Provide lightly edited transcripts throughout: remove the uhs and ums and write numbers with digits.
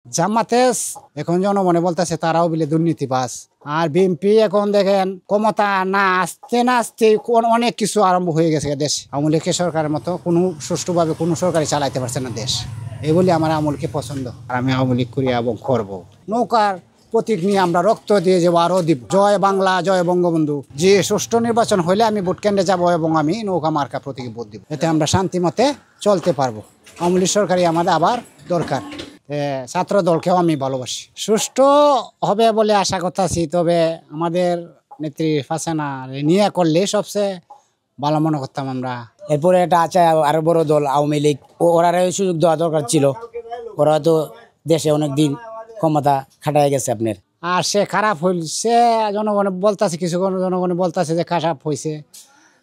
জামাতে এখন জনমনে বলতেছে তারাও বলে দুর্নীতিবাজ। আর বিএনপি এখন দেখেন ক্ষমতা না আসতে না আসতে অনেক কিছু আরম্ভ হয়ে গেছে দেশ। আওয়ামী লীগের সরকারের মতো কোনো সুষ্ঠুভাবে কোনো সরকারই চালাইতে পারছে না দেশ। এই বলে আমার আওয়ামী লীগকে পছন্দ, আর আমি আওয়ামী লীগ করি এবং করবো। নৌকার প্রতীক নিয়ে আমরা রক্ত দিয়ে যাবো, আরও দিব। জয় বাংলা, জয় বঙ্গবন্ধু। যে সুষ্ঠু নির্বাচন হলে আমি ভোট কেন্দ্রে যাবো এবং আমি নৌকা মার্কা প্রতীকে ভোট দিব, এতে আমরা শান্তি মতে চলতে পারবো। আওয়ামী লীগ সরকারই আমাদের আবার দরকার। ছাত্র দলকেও আমি ভালোবাসি। সুষ্ঠু হবে বলে আশা করতেছি, তবে আমাদের নেত্রী ফারজানা নিয়ে করলে সবচেয়ে ভালো মনে করতাম আমরা। এরপরে এটা আছে আরো বড় দল আওয়ামী লীগ, ওরা সুযোগ দেওয়া দরকার ছিল। ওরা তো দেশে অনেক দিন ক্ষমতা খাটাই গেছে আপনার। আর সে খারাপ হয়েছে, জনগণে বলতেছে, কিছু জনগণে বলতেছে যে খারাপ হয়েছে।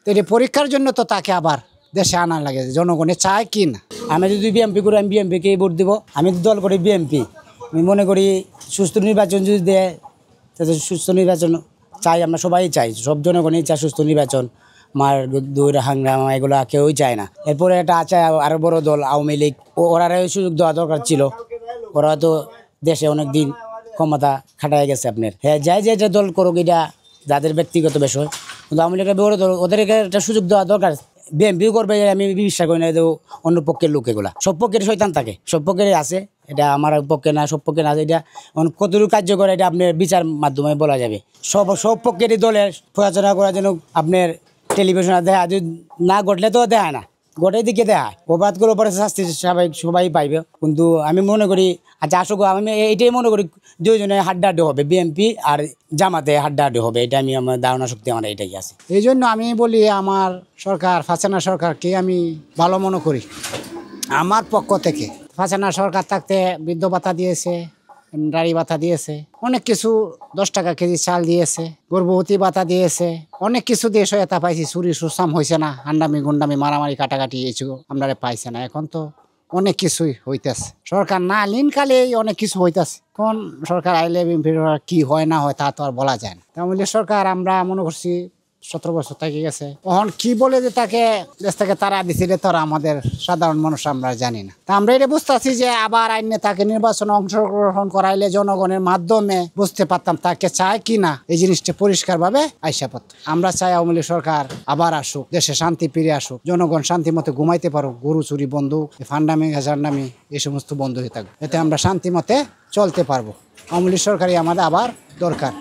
তো এটি পরীক্ষার জন্য তো তাকে আবার দেশে আনা লাগে, জনগণে চায় কি না। আমি যদি বিএমপি করি, আমি বিএমপিকে ভোট দিব। আমি তো দল করি বিএমপি। আমি মনে করি সুস্থ নির্বাচন যদি দেয়, তাহলে সুস্থ নির্বাচন চাই, আমরা সবাই চাই, সব জনগণই চায় সুস্থ নির্বাচন। মার দৌড় হাঙ্গামা এগুলো কেউই চায় না। এরপরে এটা আছে আরো বড় দল আওয়ামী লীগ, ওরা সুযোগ দেওয়া দরকার ছিল। ওরা তো দেশে অনেক দিন ক্ষমতা খাটাই গেছে আপনার। হ্যাঁ, যাই যে এটা দল করুক, এটা যাদের ব্যক্তিগত বিষয়, কিন্তু আওয়ামী লীগের বড় দল, ওদেরকে একটা সুযোগ দেওয়া দরকার। বিএমপিও করবে, আমি বিশ্বাস করি না। অন্য পক্ষের লোক, এগুলা সব পক্ষের শয়তান থাকে, সব পক্ষেরই আছে। এটা আমার পক্ষে না, সব পক্ষে না। এটা কতটুকু কার্যকর এটা আপনার বিচার মাধ্যমে বলা যাবে। সব পক্ষেরই দলের পরিচালনা করার জন্য আপনার টেলিভিশনে দেখা, না ঘটলে তো দেখা না, গোটাই দিকে দেয়। অপরাধ করে পরে শাস্তি সবাই পাইবে। কিন্তু আমি মনে করি, আচ্ছা আসুক, আমি এইটাই মনে করি দুইজনে হাড্ডাহাড্ডি হবে, বিএনপি আর জামাতে হাড্ডাহাড্ডি হবে। এটা আমি, আমার ধারণা শক্তি আমার এটাই আছে। এই জন্য আমি বলি আমার সরকার, ফারজানা সরকারকে আমি ভালো মনে করি আমার পক্ষ থেকে। ফারজানা সরকার থাকতে বৃদ্ধ ভাতা দিয়েছে, গাড়ি ভাতা দিয়েছে, অনেক কিছু, 10 টাকা কেজি চাল দিয়েছে, গর্ভবতী ভাতা দিয়েছে, অনেক কিছু দিয়ে সহায়তা পাইছি। চুরি সুসাম হয়েছে না, হান্ডামি গুন্ডামি মারামারি কাটাকাটি এইসব আমরা পাইছে না। এখন তো অনেক কিছুই হইতেছে। সরকার না লিনকালে অনেক কিছু হইতেছে। কোন সরকার আইলে কি হয় না হয় তা তো আর বলা যায় না। তাহলে সরকার আমরা মনে করছি 17 বছর থেকে গেছে, তখন কি বলে যে তাকে দেশ থেকে তারা দিছিল, তারা আমাদের সাধারণ মানুষ আমরা জানি না। তা আমরা এটা বুঝতেছি যে আবার আইনে তাকে নির্বাচনে অংশগ্রহণ করাইলে জনগণের মাধ্যমে বুঝতে পারতাম তাকে চায় কি না, এই জিনিসটা পরিষ্কার ভাবে আইসা পড়ত। আমরা চাই আওয়ামী লীগ সরকার আবার আসুক, দেশে শান্তি ফিরে আসুক, জনগণ শান্তি মতে ঘুমাইতে পারুক, গরু চুরি বন্ধ, ফান্ডামি হাজারনামি এই সমস্ত বন্ধ হয়ে থাকবে, এতে আমরা শান্তি মতে চলতে পারবো। আওয়ামী লীগ সরকারই আমাদের আবার দরকার।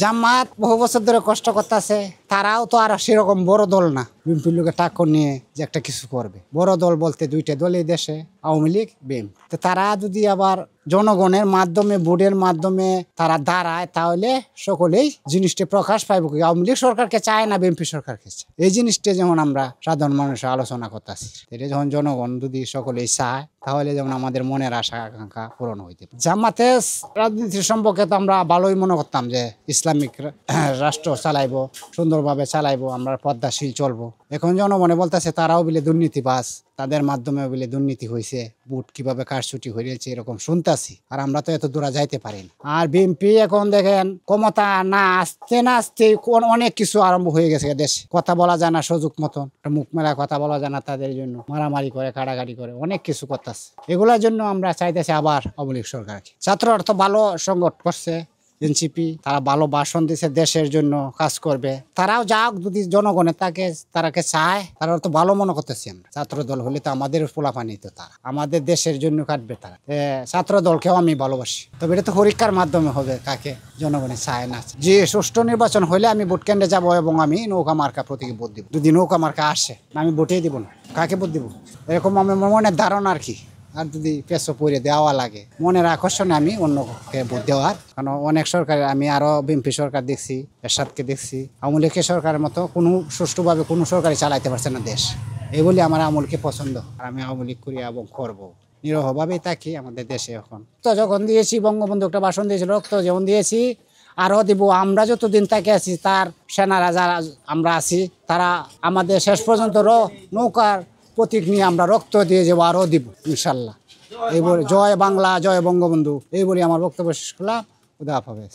জামাত বহু বছর ধরে কষ্ট করতেছে, তারাও তো আর সেরকম বড় দল না বিএনপির লোকের টাক্কর নিয়ে যে একটা কিছু করবে। বড় দল বলতে 2টা দলই দেশে, আওয়ামী লীগ, বিএনপি। তো তারা যদি আবার জনগণের মাধ্যমে, ভোটের মাধ্যমে তারা দাঁড়ায়, তাহলে সকলেই জিনিসটা প্রকাশ পাইব। আওয়ামী লীগ সরকারকে চায় না, বিএনপি সরকারকে চায়। এই জিনিসটা যেমন আমরা সাধারণ মানুষের আলোচনা করতেছি, এটা যখন জনগণ যদি সকলেই চায়, তাহলে যেমন আমাদের মনের আশা আকাঙ্ক্ষা পূরণ হইতে পারে। জামাতের রাজনীতির সম্পর্কে তো আমরা ভালোই মনে করতাম যে ইসলামিক রাষ্ট্র চালাইবো, সুন্দরভাবে চালাইবো, আমরা পদ্মাশীল চলবো। এখন জনমনে বলতেছে তারাও বলে দুর্নীতিবাজ, তাদের মাধ্যমে বলে দুর্নীতি হয়েছে, ভোট কিভাবে কারচুটি হয়েছে এরকম শুনতেছি। আর আমরা তো এত দূরা যাইতে পারি না। আর বিএনপি এখন দেখেন ক্ষমতা না আসতে না আসতে অনেক কিছু আরম্ভ হয়ে গেছে দেশে। কথা বলা যায় না সুযোগ মতন, মুখ মেলা কথা বলা যায় না, তাদের জন্য মারামারি করে, কাটাকাটি করে, অনেক কিছু করতেছে। এগুলোর জন্য আমরা চাইতেছি আবার আওয়ামী লীগ সরকারকে। ছাত্ররা তো ভালো সংগঠন করছে, এনসিপি, তারা ভালো ভাষণ দিচ্ছে, দেশের জন্য কাজ করবে। তারাও যাক, যদি জনগণের তারাকে চায়, তারা তো ভালো মনে করতেছি আমরা। ছাত্র দল হলে তো আমাদের পোলাপানি, তো তারা আমাদের দেশের জন্য কাটবে। তারা ছাত্র দলকেও আমি ভালোবাসি, তবে এটা তো পরীক্ষার মাধ্যমে হবে কাকে জনগণের চায় না। যে সুষ্ঠু নির্বাচন হলে আমি ভোট কেন্দ্রে যাবো এবং আমি নৌকা মার্কা প্রতীকে ভোট দিব। যদি নৌকা মার্কা আসে, আমি ভোটেই দিব না, কাকে ভোট দিব, এরকম আমার মনের ধারণা আর কি। আর যদি পেছো পরে দেওয়া লাগে, মনের আকর্ষণে আমি অন্যকে ভোট দেওয়ার। কারণ অনেক সরকার, আমি আরো বিএনপি সরকার দেখছি, এরশাদকে দেখছি, আওয়ামী লীগের সরকারের মতো কোনো সুষ্ঠুভাবে কোনো সরকারই চালাইতে পারছে না দেশ। এই বলে আমার আওয়ামী লীগকে পছন্দ, আর আমি আওয়ামী লীগ করি এবং করবো। নিরহভাবেই থাকি আমাদের দেশে। এখন তো যখন দিয়েছি, বঙ্গবন্ধু একটা ভাষণ দিয়েছিল, রক্ত যেমন দিয়েছি আরও দিব। আমরা যতদিন তাকে আছি, তার সেনারা যারা আমরা আছি, তারা আমাদের শেষ পর্যন্ত নৌকার প্রতীক নিয়ে আমরা রক্ত দিয়ে যাবো, আরও দিব ইনশাল্লাহ। এই বলে জয় বাংলা, জয় বঙ্গবন্ধু, এই বলে আমার বক্তব্য শেষ করলাম। খুদা হাফেজ।